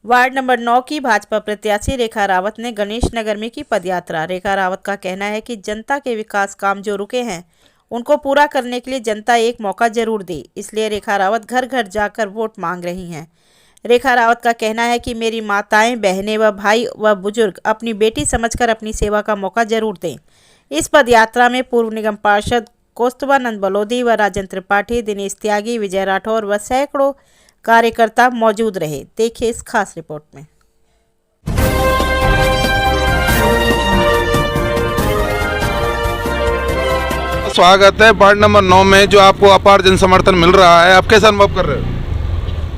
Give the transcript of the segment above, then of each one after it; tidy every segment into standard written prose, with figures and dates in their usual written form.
Ward number 9 की भाजपा प्रत्याशी रेखा रावत ने गणेश नगर में की पदयात्रा। रेखा रावत का कहना है कि जनता के विकास काम जो रुके हैं उनको पूरा करने के लिए जनता एक मौका जरूर दे, इसलिए रेखा रावत घर घर जाकर वोट मांग रही हैं। रेखा रावत का कहना है कि मेरी माताएं, बहनें व भाई व बुजुर्ग अपनी बेटी समझकर अपनी सेवा का मौका जरूर दें। इस पदयात्रा में पूर्व निगम पार्षद कौस्तुभानंद बलोदी व राजेंद्र त्रिपाठी, दिनेश त्यागी, विजय राठौर व सैकड़ों कार्यकर्ता मौजूद रहे। देखिए इस खास रिपोर्ट में। स्वागत है वार्ड नंबर 9 में जो आपको अपार जन समर्थन मिल रहा है, आप कैसा अनुभव कर रहे हो?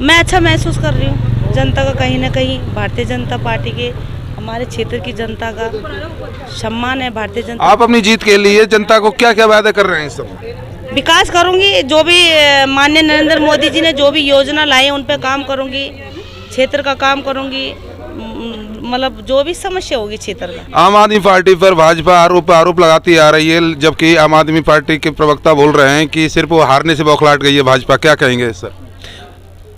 मैं अच्छा महसूस कर रही हूँ। जनता का कहीं ना कहीं भारतीय जनता पार्टी के, हमारे क्षेत्र की जनता का सम्मान है। भारतीय जनता, आप अपनी जीत के लिए जनता को क्या क्या वादे कर रहे हैं? इस समय विकास करूंगी, जो भी माननीय नरेंद्र मोदी जी ने जो भी योजना लाई उन पे काम करूंगी, क्षेत्र का काम करूंगी, मतलब जो भी समस्या होगी क्षेत्र में। आम आदमी पार्टी पर भाजपा आरोप लगाती आ रही है, जबकि आम आदमी पार्टी के प्रवक्ता बोल रहे हैं कि सिर्फ वो हारने से बौखलाहट गई है भाजपा। क्या कहेंगे सर?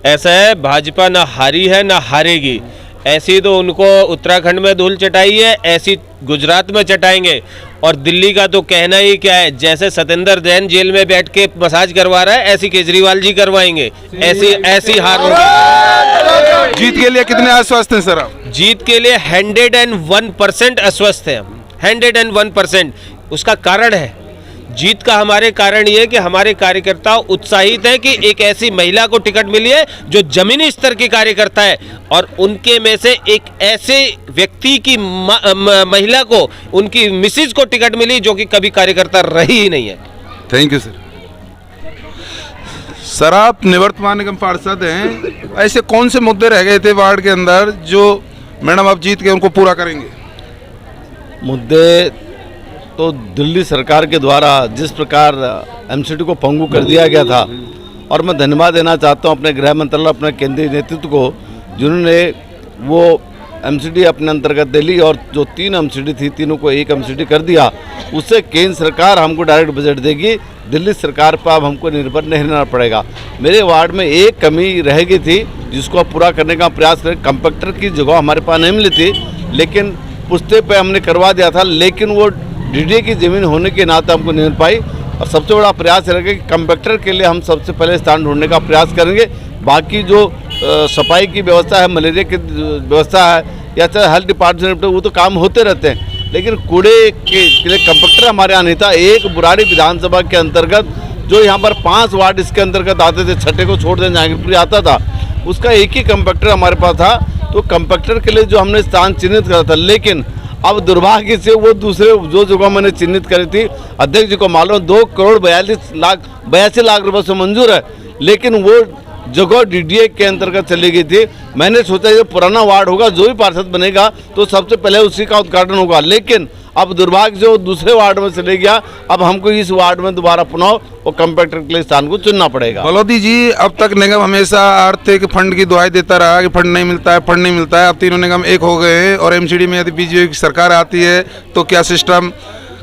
ऐसा है, भाजपा ना हारी है ना हारेगी। ऐसी तो उनको उत्तराखंड में धूल चटाई है, ऐसी गुजरात में चटाएंगे। और दिल्ली का तो कहना ही क्या है, जैसे सत्येंद्र जैन जेल में बैठ के मसाज करवा रहा है, ऐसी केजरीवाल जी करवाएंगे। ऐसी हार होगी। जीत के लिए कितने आश्वस्त हैं सर आप? जीत के लिए 101% आश्वस्त हैं हम, 101%। उसका कारण है, जीत का हमारे कारण ये कि हमारे कार्यकर्ता उत्साहित हैं कि एक ऐसी महिला को टिकट मिली है जो जमीनी स्तर की कार्यकर्ता है, और उनके में से एक ऐसे व्यक्ति की महिला को, उनकी मिसेज को टिकट मिली जो कि कभी कार्यकर्ता रही ही नहीं है। Thank you sir. सर, आप निवर्तमान निगम पार्षद हैं, ऐसे कौन से मुद्दे रह गए थे वार्ड के अंदर जो मैडम आप जीत के उनको पूरा करेंगे? मुद्दे तो दिल्ली सरकार के द्वारा जिस प्रकार एमसीडी को पंगु कर दिया गया था, और मैं धन्यवाद देना चाहता हूं अपने गृह मंत्रालय, अपने केंद्रीय नेतृत्व को, जिन्होंने वो एमसीडी अपने अंतर्गत ले ली, और जो 3 एमसीडी थी तीनों को 1 एमसीडी कर दिया। उससे केंद्र सरकार हमको डायरेक्ट बजट देगी, दिल्ली सरकार पर अब हमको निर्भर नहीं रहना पड़ेगा। मेरे वार्ड में एक कमी रह गई थी जिसको पूरा करने का प्रयास करें। कंपैक्टर की जगह हमारे पास नहीं मिली थी, लेकिन पुश्ते पे हमने करवा दिया था, लेकिन वो डीडीए की ज़मीन होने के नाते हमको नहीं मिल पाई। और सबसे बड़ा प्रयास रहेगा कि कंपैक्टर के लिए हम सबसे पहले स्थान ढूंढने का प्रयास करेंगे। बाकी जो सफाई की व्यवस्था है, मलेरिया की व्यवस्था है, या चाहे हेल्थ डिपार्टमेंट, वो तो काम होते रहते हैं, लेकिन कूड़े के लिए कंपैक्टर हमारे यहाँ नहीं था। एक बुराड़ी विधानसभा के अंतर्गत जो यहाँ पर 5 वार्ड इसके अंतर्गत आते थे, छठे को छोड़ दें जहांगीरपुरी आता था, उसका एक ही कंपैक्टर हमारे पास था। तो कंपैक्टर के लिए जो हमने स्थान चिन्हित करा था, लेकिन अब दुर्भाग्य से वो दूसरे जो जगह मैंने चिन्हित करी थी, अध्यक्ष जी को मालूम 2,42 लाख रुपए से मंजूर है, लेकिन वो जगह डीडीए के अंतर्गत चली गई थी। मैंने सोचा ये पुराना वार्ड होगा, जो भी पार्षद बनेगा तो सबसे पहले उसी का उद्घाटन होगा, लेकिन अब दुर्भाग्य से वो दूसरे वार्ड में चले गया। अब हमको इस वार्ड में दोबारा पुनः वो कंपैक्टर के लिए स्थान को चुनना पड़ेगा। बलोदी जी, अब तक निगम हमेशा आर्थिक फंड की दुहाई देता रहा कि फंड नहीं मिलता है, फंड नहीं मिलता है। अब तीनों निगम एक हो गए हैं, और एमसीडी में यदि बीजेपी की सरकार आती है तो क्या सिस्टम,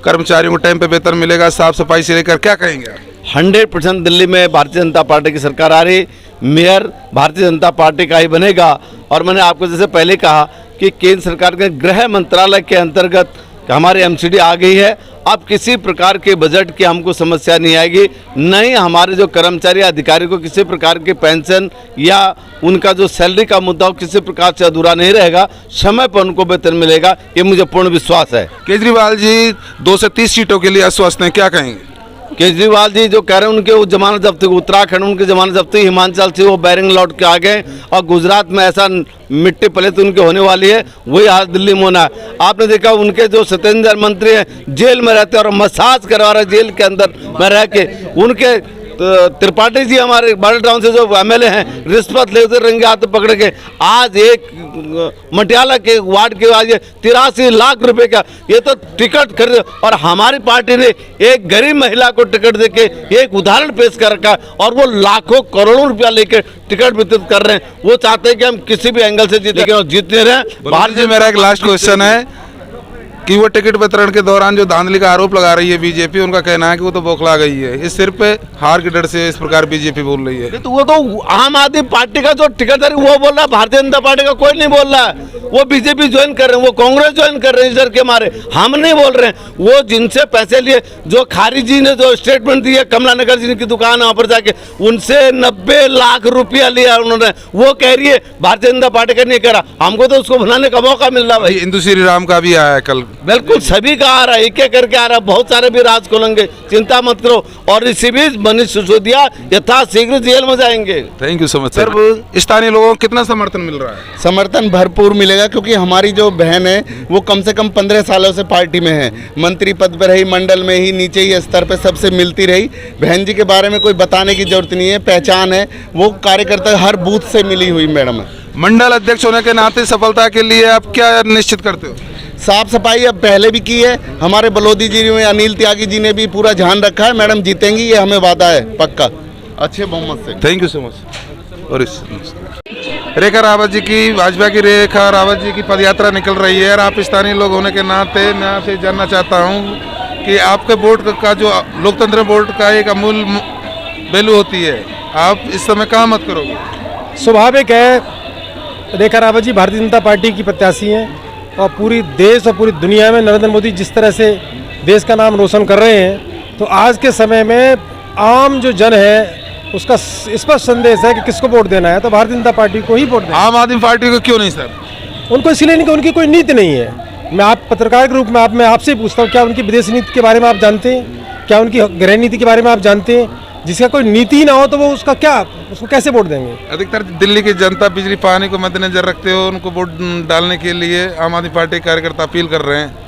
कर्मचारियों को टाइम पे वेतन मिलेगा, साफ सफाई से लेकर क्या कहेंगे? 100% दिल्ली में भारतीय जनता पार्टी की सरकार आ रही, मेयर भारतीय जनता पार्टी का ही बनेगा। और मैंने आपको जैसे पहले कहा कि केंद्र सरकार के गृह मंत्रालय के अंतर्गत हमारी एमसीडी आ गई है। अब किसी प्रकार के बजट की हमको समस्या नहीं आएगी, नहीं हमारे जो कर्मचारी अधिकारी को किसी प्रकार की पेंशन या उनका जो सैलरी का मुद्दा हो किसी प्रकार से अधूरा नहीं रहेगा, समय पर उनको वेतन मिलेगा, ये मुझे पूर्ण विश्वास है। केजरीवाल जी 2 से 30 सीटों के लिए आश्वस्त हैं, क्या कहेंगे? केजरीवाल जी जो कह रहे हैं उनके वो जमानत जब्त, उत्तराखंड उनकी जमानत जब्त, हिमाचल से वो बैरिंग लौट के आ गए, और गुजरात में ऐसा मिट्टी पलित उनके होने वाली है, वही हाल दिल्ली में होना है। आपने देखा उनके जो सत्येंद्र मंत्री हैं जेल में रहते हैं और मसाज करवा रहे जेल के अंदर में रह के। उनके त्रिपाठी जी हमारे बाडल टाउन से जो एमएलए हैं, रिश्वत लेते रंगे हाथ पकड़ के, आज एक मटियाला के वार्ड के आज 83 लाख रुपए का ये तो टिकट खरीद, और हमारी पार्टी ने एक गरीब महिला को टिकट देके एक उदाहरण पेश कर रखा, और वो लाखों करोड़ों रुपया लेके टिकट वितरित कर रहे हैं। वो चाहते हैं कि हम किसी भी एंगल से जीते, लेकिन जीतने रहे। भारत जी, मेरा एक लास्ट क्वेश्चन है, कि वो टिकट वितरण के दौरान जो धांधली का आरोप लगा रही है बीजेपी, उनका कहना है कि वो तो बौखला गई है, इस सिर पे हार के डर से इस प्रकार बीजेपी बोल रही है। तो वो तो आम आदमी पार्टी का जो टिकटदार वो बोल रहा है, भारतीय जनता पार्टी का कोई नहीं बोल रहा है। वो बीजेपी ज्वाइन कर रहे हैं, वो कांग्रेस ज्वाइन कर रहे हैं इस डर के मारे। हम नहीं बोल रहे हैं। वो जिनसे पैसे लिए, जो खारिजी ने जो स्टेटमेंट दिया कमला नगर जी की दुकान वहाँ पर जाके, उनसे 90 लाख रुपया लिया उन्होंने। वो कह रही है भारतीय जनता पार्टी का नहीं करा, हमको तो उसको बनाने का मौका मिल रहा भाई। इंदु श्री राम का भी आया है कल। बिल्कुल सभी का आ रहा है, एक एक करके आ रहा है। बहुत सारे भी राज खोलेंगे, चिंता मत करो। और इसी बीच मनीष सिसोदिया यथाशीघ्र जेल में जाएंगे। Thank you so much sir. स्थानीय लोगों को कितना समर्थन मिल रहा है? समर्थन भरपूर मिलेगा, क्योंकि हमारी जो बहन है वो कम से कम 15 सालों से पार्टी में है, मंत्री पद पर रही, मंडल में ही, नीचे ही स्तर पर सबसे मिलती रही। बहन जी के बारे में कोई बताने की जरूरत नहीं है, पहचान है। वो कार्यकर्ता हर बूथ से मिली हुई मैडम है। मंडल अध्यक्ष होने के नाते सफलता के लिए आप क्या निश्चित करते हो? साफ सफाई अब पहले भी की है, हमारे बलोदी जी में अनिल त्यागी जी ने भी पूरा ध्यान रखा है। मैडम जीतेंगी, ये हमें वादा है पक्का, अच्छे बहुमत से। Thank you so much. और रेखा रावत जी की, भाजपा की रेखा रावत जी की पदयात्रा निकल रही है और आप स्थानीय लोग होने के नाते मैं आपसे जानना चाहता हूँ कि आपके वोट का जो लोकतंत्र वोट का एक अमूल वैल्यू होती है, आप इस समय कहाँ मत करोगे? स्वाभाविक है, रेखा रावत जी भारतीय जनता पार्टी की प्रत्याशी हैं और पूरी देश और पूरी दुनिया में नरेंद्र मोदी जिस तरह से देश का नाम रोशन कर रहे हैं, तो आज के समय में आम जो जन है उसका स्पष्ट संदेश है कि किसको वोट देना है, तो भारतीय जनता पार्टी को ही वोट देना। आम आदमी पार्टी को क्यों नहीं सर? उनको इसलिए नहीं कि उनकी कोई नीति नहीं है। मैं आप पत्रकार के रूप में मैं आपसे पूछता हूँ, क्या उनकी विदेश नीति के बारे में आप जानते हैं? क्या उनकी गृह नीति के बारे में आप जानते हैं? जिसका कोई नीति ना हो तो वो उसको कैसे वोट देंगे? अधिकतर दिल्ली की जनता बिजली पानी को मद्देनजर रखते हो उनको वोट डालने के लिए आम आदमी पार्टी कार्यकर्ता अपील कर रहे हैं।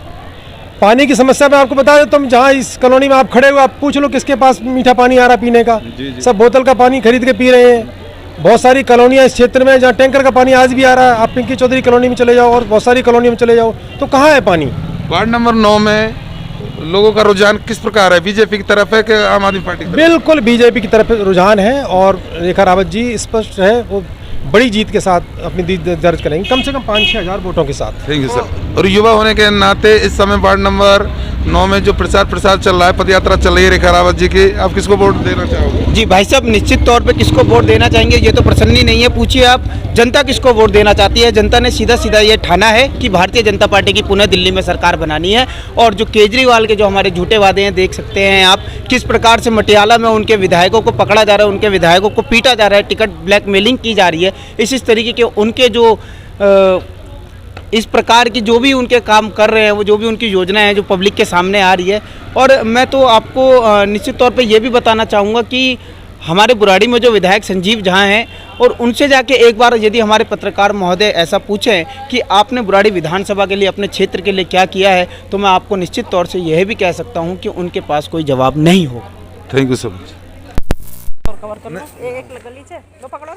पानी की समस्या मैं आपको बता देता हूँ, जहाँ इस कॉलोनी में आप खड़े हो, आप पूछ लो किसके पास मीठा पानी आ रहा पीने का। सब बोतल का पानी खरीद के पी रहे हैं। बहुत सारी कॉलोनियाँ इस क्षेत्र में जहाँ टैंकर का पानी आज भी आ रहा है। आप पिंकी चौधरी कॉलोनी में चले जाओ और बहुत सारी कॉलोनी में चले जाओ, तो कहाँ है पानी? वार्ड नंबर 9 में लोगों का रुझान किस प्रकार है? बीजेपी की तरफ है कि आम आदमी पार्टी की तरफ? बिल्कुल बीजेपी की तरफ रुझान है और रेखा रावत जी स्पष्ट है, वो बड़ी जीत के साथ अपनी जीत दर्ज करेंगे, कम से कम 5-6 हज़ार वोटों के साथ। Thank you sir. और युवा होने के नाते इस समय वार्ड नंबर 9 में जो प्रचार चल रहा है, पदयात्रा चल रही है रेखा रावत जी की, आप किसको वोट देना चाहोगे? जी भाई साहब, निश्चित तौर पे किसको वोट देना चाहेंगे ये तो प्रश्न ही नहीं है। पूछिए आप, जनता किसको वोट देना चाहती है? जनता ने सीधा सीधा ये ठाना है कि भारतीय जनता पार्टी की पुनः दिल्ली में सरकार बनानी है। और जो केजरीवाल के जो हमारे झूठे वादे हैं, देख सकते हैं आप किस प्रकार से मटियाला में उनके विधायकों को पकड़ा जा रहा है, उनके विधायकों को पीटा जा रहा है, टिकट ब्लैकमेलिंग की जा रही है। इस तरीके के उनके जो इस प्रकार की जो भी उनके काम कर रहे हैं, वो जो भी उनकी योजना है जो पब्लिक के सामने आ रही है। और मैं तो आपको निश्चित तौर पे ये भी बताना चाहूँगा कि हमारे बुराड़ी में जो विधायक संजीव झा हैं, और उनसे जाके एक बार यदि हमारे पत्रकार महोदय ऐसा पूछें कि आपने बुराड़ी विधानसभा के लिए, अपने क्षेत्र के लिए क्या किया है, तो मैं आपको निश्चित तौर से यह भी कह सकता हूँ कि उनके पास कोई जवाब नहीं होगा। Thank you so much. Cover कर लो, एक गली से लो पकड़ो।